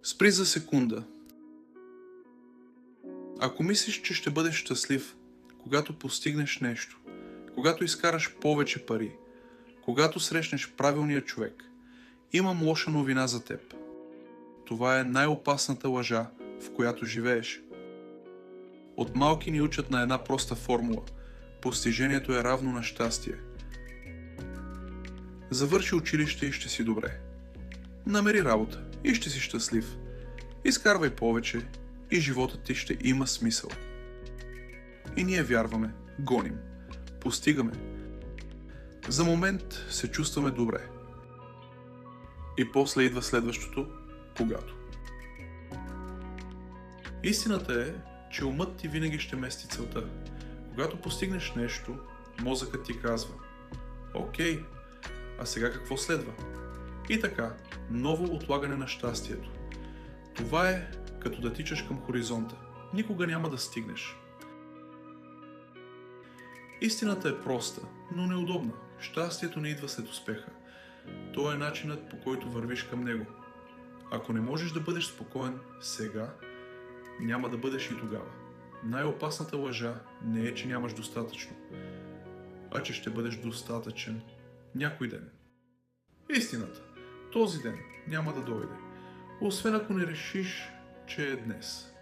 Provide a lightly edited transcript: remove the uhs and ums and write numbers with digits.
Спри за секунда. Ако мислиш, че ще бъдеш щастлив, когато постигнеш нещо, когато изкараш повече пари, когато срещнеш правилния човек, имам лоша новина за теб. Това е най-опасната лъжа, в която живееш. От малки ни учат на една проста формула. Постижението е равно на щастие. Завърши училище и ще си добре. Намери работа и ще си щастлив. Изкарвай повече и животът ти ще има смисъл. И ние вярваме, гоним, постигаме. За момент се чувстваме добре. И после идва следващото, когато. Истината е, че умът ти винаги ще мести целта. Когато постигнеш нещо, мозъкът ти казва: окей, а сега какво следва? И така, ново отлагане на щастието. Това е като да тичаш към хоризонта. Никога няма да стигнеш. Истината е проста, но неудобна. Щастието не идва след успеха. То е начинът, по който вървиш към него. Ако не можеш да бъдеш спокоен сега, няма да бъдеш и тогава. Най-опасната лъжа не е, че нямаш достатъчно, а че ще бъдеш достатъчен някой ден. Истината, този ден няма да дойде, освен ако не решиш, че е днес.